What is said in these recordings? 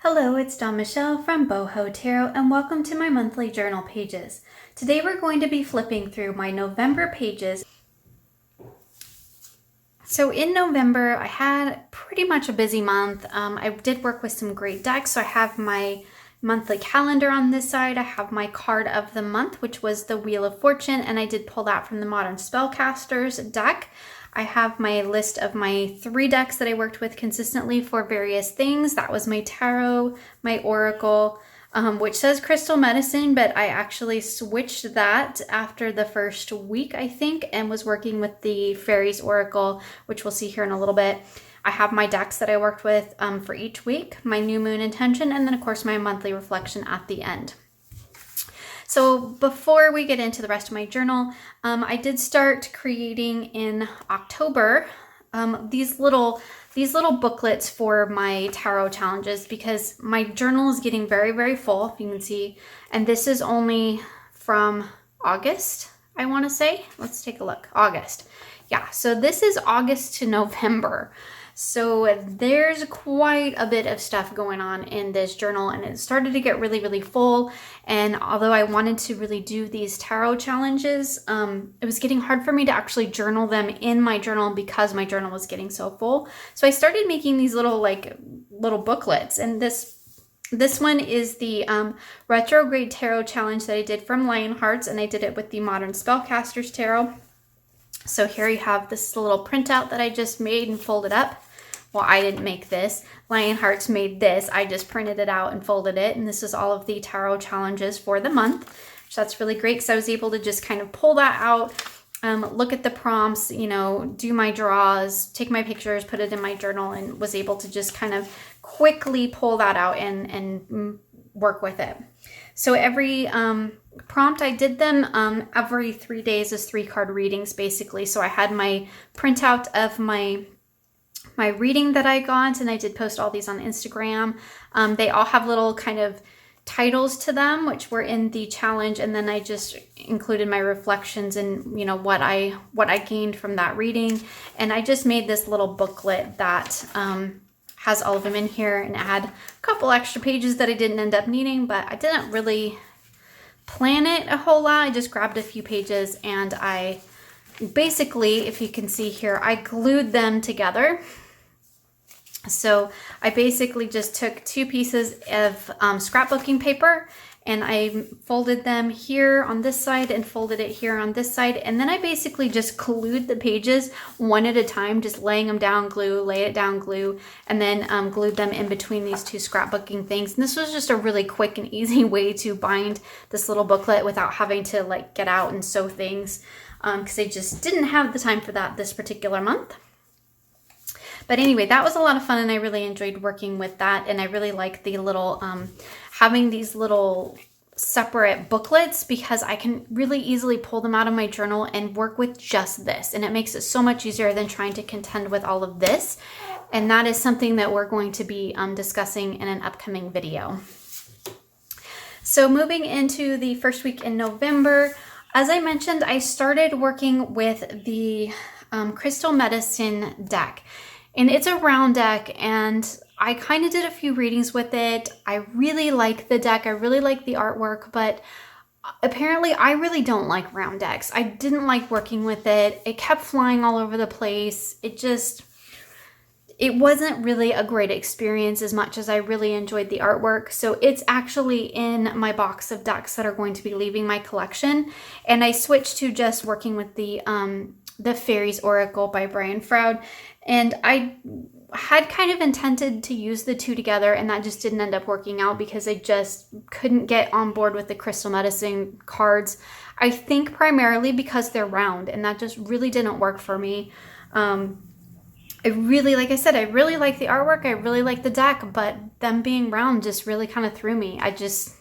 Hello, it's Dawn Michelle from Boho Tarot and welcome to my monthly journal pages. Today we're going to be flipping through my November pages. So in November, I had pretty much a busy month. I did work with some great decks. So I have my monthly calendar on this side. I have my card of the month, which was the Wheel of Fortune, and I did pull that from the Modern Spellcasters deck. I have my list of my 3 decks that I worked with consistently for various things. That was my tarot, my oracle, which says crystal medicine, but I actually switched that after the first week, I think, and was working with the fairies oracle, which we'll see here in a little bit. I have my decks that I worked with for each week, my new moon intention, and then of course my monthly reflection at the end. So before we get into the rest of my journal, I did start creating in October these little booklets for my tarot challenges because my journal is getting very, very full, if you can see. And this is only from August, I want to say. Let's take a look. August. Yeah, so this is August to November. So there's quite a bit of stuff going on in this journal, and it started to get really, really full. And although I wanted to really do these tarot challenges, it was getting hard for me to actually journal them in my journal because my journal was getting so full. So I started making these little booklets, and this one is the Retrograde Tarot Challenge that I did from Lionhearts, and I did it with the Modern Spellcasters Tarot. So here you have this little printout that I just made and folded up. Well, I didn't make this. Lionhearts made this. I just printed it out and folded it. And this is all of the tarot challenges for the month. So that's really great because I was able to just kind of pull that out, look at the prompts, do my draws, take my pictures, put it in my journal, and was able to just kind of quickly pull that out and work with it. So every prompt, I did them every 3 days as 3-card readings, basically. So I had my printout of my reading that I got, and I did post all these on Instagram. They all have little kind of titles to them, which were in the challenge, and then I just included my reflections and what I gained from that reading. And I just made this little booklet that has all of them in here, and it had a couple extra pages that I didn't end up needing, but I didn't really plan it a whole lot. I just grabbed a few pages, and I basically, if you can see here, I glued them together. So I basically just took 2 pieces of scrapbooking paper, and I folded them here on this side and folded it here on this side. And then I basically just glued the pages one at a time, just laying them down, glue, lay it down, glue, and then glued them in between these 2 scrapbooking things. And this was just a really quick and easy way to bind this little booklet without having to get out and sew things, because I just didn't have the time for that this particular month. But anyway, that was a lot of fun, and I really enjoyed working with that. And I really like the little, having these little separate booklets, because I can really easily pull them out of my journal and work with just this. And it makes it so much easier than trying to contend with all of this. And that is something that we're going to be discussing in an upcoming video. So moving into the first week in November, as I mentioned, I started working with the Crystal Medicine deck. And it's a round deck, and I kind of did a few readings with it. I really like the deck. I really like the artwork, but apparently I really don't like round decks. I didn't like working with it. It kept flying all over the place. It wasn't really a great experience as much as I really enjoyed the artwork. So it's actually in my box of decks that are going to be leaving my collection. And I switched to just working with the Fairies Oracle by Brian Froud. And I had kind of intended to use the 2 together, and that just didn't end up working out because I just couldn't get on board with the Crystal Medicine cards. I think primarily because they're round, and that just really didn't work for me. Like I said, I really like the artwork. I really like the deck, but them being round just really kind of threw me. I just,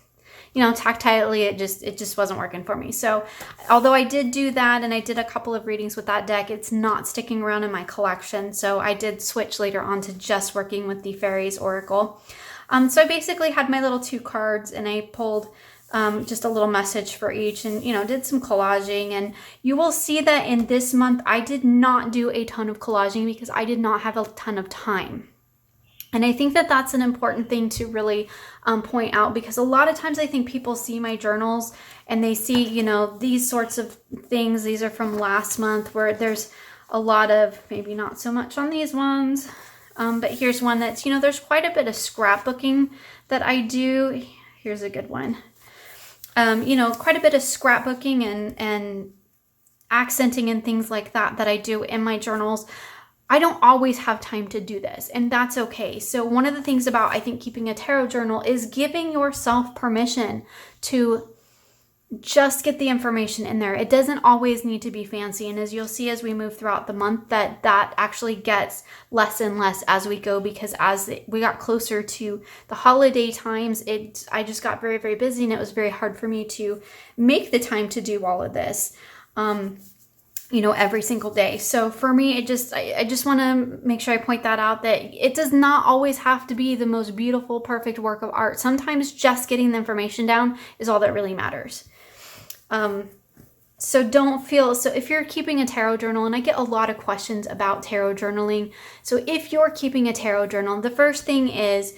tactilely, it just wasn't working for me. So although I did do that, and I did a couple of readings with that deck, it's not sticking around in my collection. So I did switch later on to just working with the Fairies Oracle. So I basically had my little 2 cards, and I pulled just a little message for each, and did some collaging. And you will see that in this month I did not do a ton of collaging because I did not have a ton of time. And I think that that's an important thing to really point out, because a lot of times I think people see my journals and they see, you know, these sorts of things. These are from last month where there's a lot of, maybe not so much on these ones, but here's one that's, you know, there's quite a bit of scrapbooking that I do. Here's a good one. You know, quite a bit of scrapbooking and accenting and things like that I do in my journals. I don't always have time to do this, and that's okay. So one of the things about, I think, keeping a tarot journal is giving yourself permission to just get the information in there. It doesn't always need to be fancy. And as you'll see as we move throughout the month, that actually gets less and less as we go, because as we got closer to the holiday times, I just got very, very busy, and it was very hard for me to make the time to do all of this. You know, every single day. So for me, I just want to make sure I point that out, that it does not always have to be the most beautiful, perfect work of art. Sometimes just getting the information down is all that really matters. So if you're keeping a tarot journal, and I get a lot of questions about tarot journaling. So if you're keeping a tarot journal, the first thing is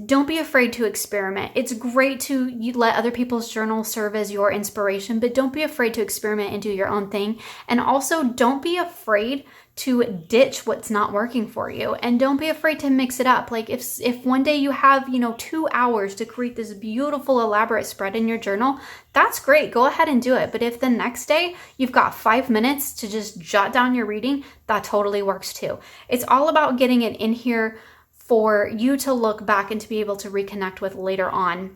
don't be afraid to experiment. It's great to let other people's journals serve as your inspiration, but don't be afraid to experiment and do your own thing. And also don't be afraid to ditch what's not working for you, and don't be afraid to mix it up. Like if one day you have, you know, 2 hours to create this beautiful elaborate spread in your journal, that's great. Go ahead and do it. But if the next day you've got 5 minutes to just jot down your reading, that totally works too. It's all about getting it in here for you to look back and to be able to reconnect with later on.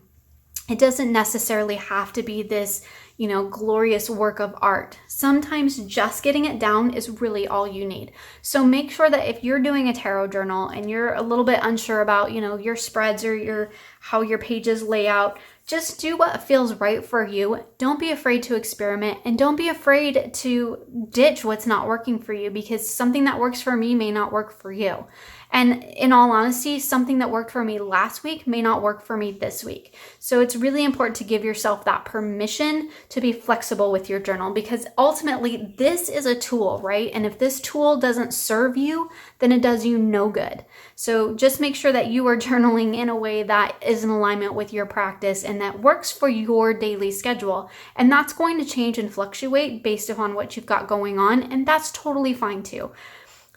It doesn't necessarily have to be this, you know, glorious work of art. Sometimes just getting it down is really all you need. So make sure that if you're doing a tarot journal and you're a little bit unsure about, you know, your spreads or how your pages lay out, just do what feels right for you. Don't be afraid to experiment, and don't be afraid to ditch what's not working for you, because something that works for me may not work for you. And in all honesty, something that worked for me last week may not work for me this week. So it's really important to give yourself that permission to be flexible with your journal, because ultimately this is a tool, right? And if this tool doesn't serve you, then it does you no good. So just make sure that you are journaling in a way that is in alignment with your practice and that works for your daily schedule. And that's going to change and fluctuate based upon what you've got going on, and that's totally fine too.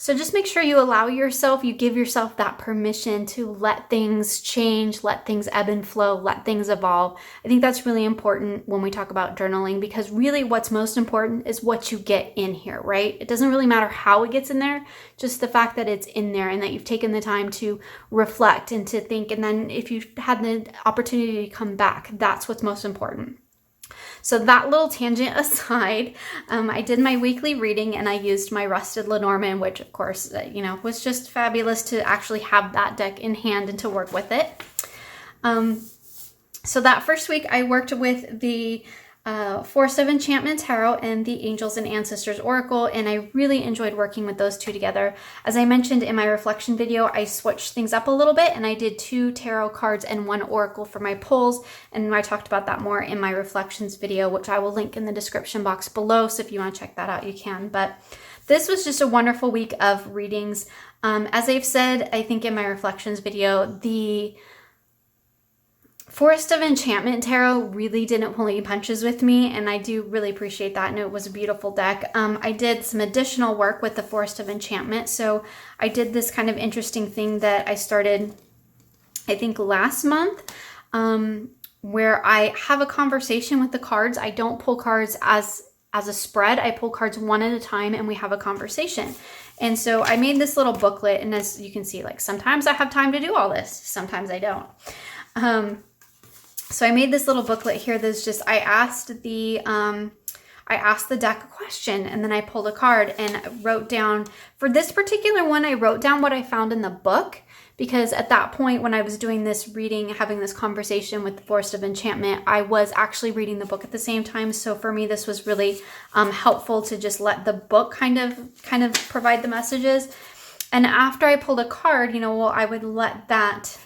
So just make sure you allow yourself, you give yourself that permission to let things change, let things ebb and flow, let things evolve. I think that's really important when we talk about journaling, because really what's most important is what you get in here, right? It doesn't really matter how it gets in there, just the fact that it's in there and that you've taken the time to reflect and to think. And then if you've had the opportunity to come back, that's what's most important. So that little tangent aside, I did my weekly reading and I used my Rusted Lenormand, which of course, you know, was just fabulous to actually have that deck in hand and to work with it. So that first week I worked with the Forest of Enchantment Tarot and the Angels and Ancestors Oracle, and I really enjoyed working with those two together. As I mentioned in my reflection video, I switched things up a little bit and I did 2 tarot cards and 1 oracle for my pulls, and I talked about that more in my reflections video, which I will link in the description box below, so if you want to check that out, you can. But this was just a wonderful week of readings. As I've said, I think in my reflections video, the Forest of Enchantment Tarot really didn't pull any punches with me, and I do really appreciate that, and it was a beautiful deck. I did some additional work with the Forest of Enchantment, so I did this kind of interesting thing that I started, I think, last month, where I have a conversation with the cards. I don't pull cards as a spread. I pull cards one at a time, and we have a conversation. And so I made this little booklet, and as you can see, like, sometimes I have time to do all this, sometimes I don't. So I made this little booklet here that's just, I asked the deck a question, and then I pulled a card and wrote down, for this particular one, I wrote down what I found in the book, because at that point when I was doing this reading, having this conversation with the Forest of Enchantment, I was actually reading the book at the same time. So for me, this was really helpful to just let the book kind of provide the messages. And after I pulled a card, you know, well, I would let that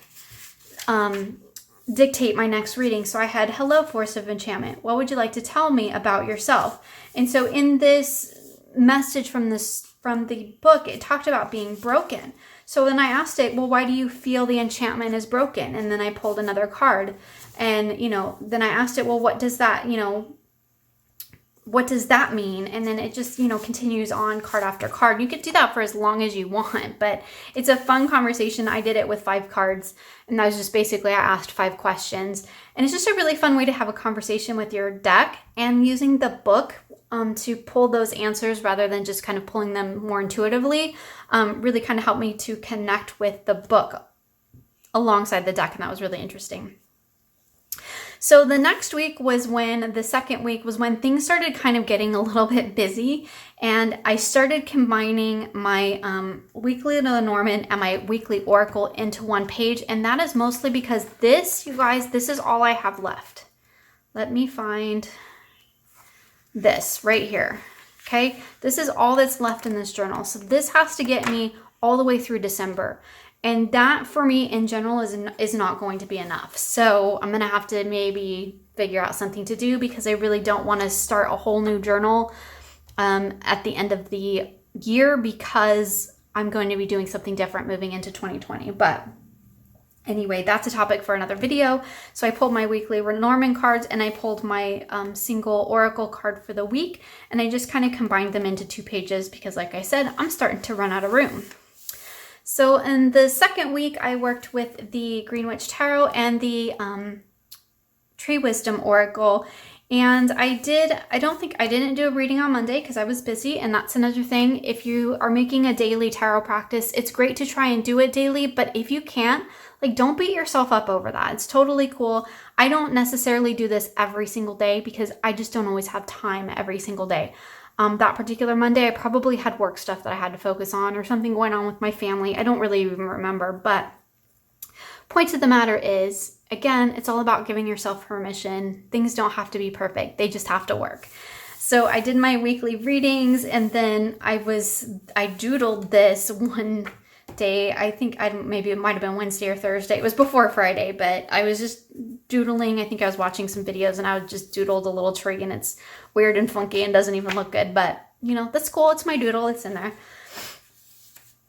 dictate my next reading. So I had, hello, Force of Enchantment. What would you like to tell me about yourself? And so in this message from the book, it talked about being broken. So then I asked it, well, why do you feel the enchantment is broken? And then I pulled another card. And, then I asked it, well, what does that mean? And then it just, continues on card after card. You could do that for as long as you want, but it's a fun conversation. I did it with 5 cards, and that was just basically, I asked 5 questions. And it's just a really fun way to have a conversation with your deck, and using the book to pull those answers rather than just kind of pulling them more intuitively, really kind of helped me to connect with the book alongside the deck, and that was really interesting. So the next week was the second week was when things started kind of getting a little bit busy, and I started combining my weekly Lenormand and my weekly Oracle into one page. And that is mostly because this, you guys, this is all I have left. Let me find this right here. Okay, this is all that's left in this journal. So this has to get me all the way through December. And that for me in general is not going to be enough. So I'm going to have to maybe figure out something to do, because I really don't want to start a whole new journal at the end of the year, because I'm going to be doing something different moving into 2020. But anyway, that's a topic for another video. So I pulled my weekly Lenormand cards, and I pulled my single Oracle card for the week. And I just kind of combined them into 2 pages because, like I said, I'm starting to run out of room. So in the second week, I worked with the Green Witch Tarot and the Tree Wisdom Oracle. And I didn't do a reading on Monday because I was busy. And that's another thing. If you are making a daily tarot practice, it's great to try and do it daily. But if you can't, don't beat yourself up over that. It's totally cool. I don't necessarily do this every single day because I just don't always have time every single day. That particular Monday, I probably had work stuff that I had to focus on, or something going on with my family. I don't really even remember, but point of the matter is, again, it's all about giving yourself permission. Things don't have to be perfect. They just have to work. So I did my weekly readings, and then I doodled this one day. I think maybe it might have been Wednesday or Thursday. It was before Friday, but I was just doodling. I think I was watching some videos, and I just doodled a little tree, and it's weird and funky and doesn't even look good, but that's cool. It's my doodle. It's in there.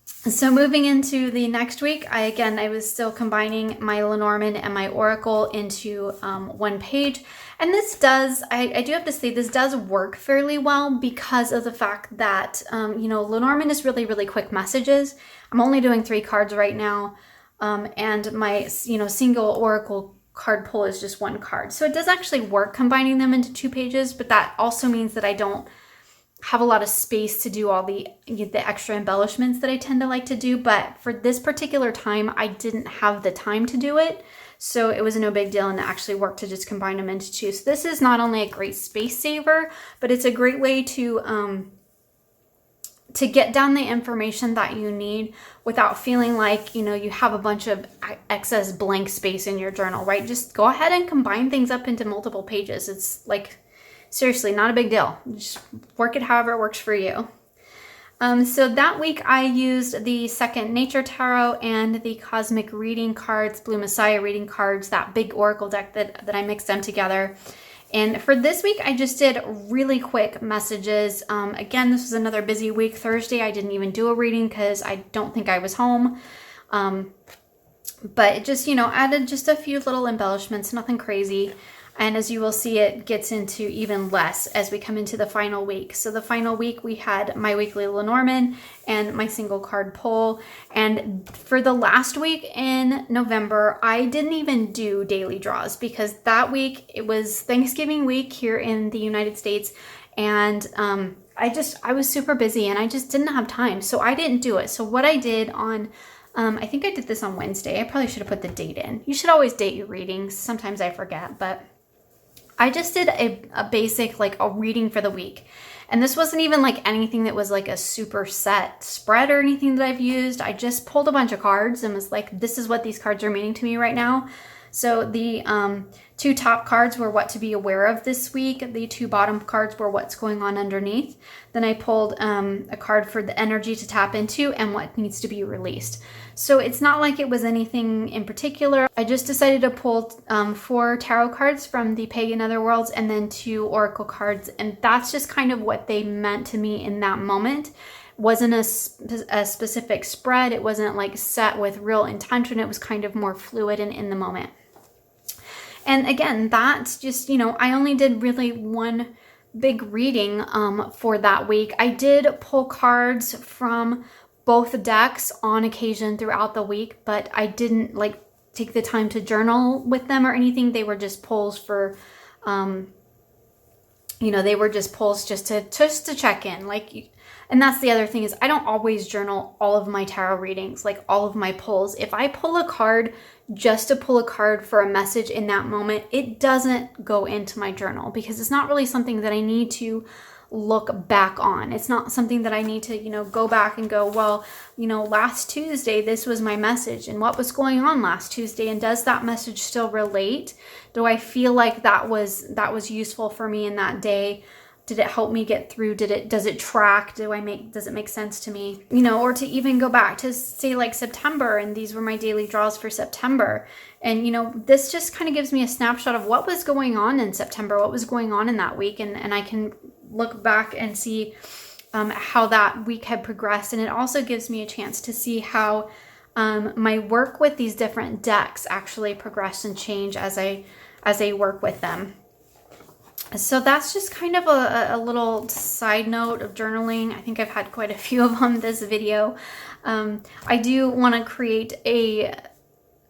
So moving into the next week, I was still combining my Lenormand and my Oracle into one page. And this I do have to say, this does work fairly well because of the fact that, Lenormand is really, really quick messages. I'm only doing 3 cards right now. And my, single Oracle card pull is just 1 card. So it does actually work combining them into 2 pages, but that also means that I don't have a lot of space to do all the extra embellishments that I tend to like to do. But for this particular time, I didn't have the time to do it. So it was no big deal, and it actually worked to just combine them into 2. So this is not only a great space saver, but it's a great way to get down the information that you need without feeling like, you have a bunch of excess blank space in your journal, right? Just go ahead and combine things up into multiple pages. It's seriously, not a big deal. Just work it however it works for you. So that week I used the Second Nature Tarot and the Cosmic Reading cards, Blue Messiah Reading cards, that big Oracle deck that I mixed them together. And for this week, I just did really quick messages. Again, this was another busy week. Thursday, I didn't even do a reading because I don't think I was home. But it just, added just a few little embellishments, nothing crazy. And as you will see, it gets into even less as we come into the final week. So the final week, we had my weekly Lenormand and my single card pull. And for the last week in November, I didn't even do daily draws because that week, it was Thanksgiving week here in the United States. And I was super busy and I just didn't have time. So I didn't do it. So what I did on I think I did this on Wednesday. I probably should have put the date in. You should always date your readings. Sometimes I forget, but I just did a basic, a reading for the week. And this wasn't even anything that was a super set spread or anything that I've used. I just pulled a bunch of cards and was this is what these cards are meaning to me right now. So the 2 top cards were what to be aware of this week. The 2 bottom cards were what's going on underneath. Then I pulled a card for the energy to tap into and what needs to be released. So it's not like it was anything in particular. I just decided to pull 4 tarot cards from the Pagan Otherworlds and then 2 oracle cards. And that's just kind of what they meant to me in that moment. wasn't a specific spread. It wasn't like set with real intention. It was kind of more fluid and in the moment. And again, that's just, I only did really one big reading for that week. I did pull cards from both decks on occasion throughout the week, but I didn't like take the time to journal with them or anything. They were just pulls for, they were just pulls just to check in. And that's the other thing is I don't always journal all of my tarot readings, like all of my pulls. If I pull a card just to pull a card for a message in that moment, it doesn't go into my journal because it's not really something that I need to look back on. It's not something that I need to, go back and go, well, last Tuesday, this was my message and what was going on last Tuesday. And does that message still relate? Do I feel like that was useful for me in that day? Did it help me get through? Does it track? Does it make sense to me? Or to even go back to say like September, and these were my daily draws for September. And, this just kind of gives me a snapshot of what was going on in September, what was going on in that week. And I can look back and see how that week had progressed. And it also gives me a chance to see how my work with these different decks actually progressed and changed as I work with them. So that's just kind of a little side note of journaling. I think I've had quite a few of them this video. I do want to create a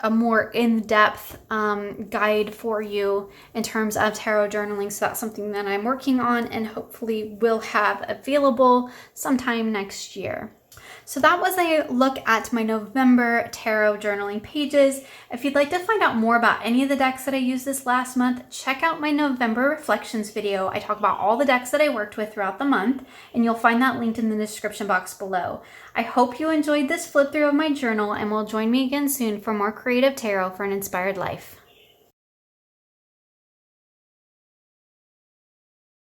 more in-depth guide for you in terms of tarot journaling. So that's something that I'm working on and hopefully will have available sometime next year. So that was a look at my November tarot journaling pages. If you'd like to find out more about any of the decks that I used this last month, check out my November reflections video. I talk about all the decks that I worked with throughout the month, and you'll find that linked in the description box below. I hope you enjoyed this flip through of my journal and will join me again soon for more creative tarot for an inspired life.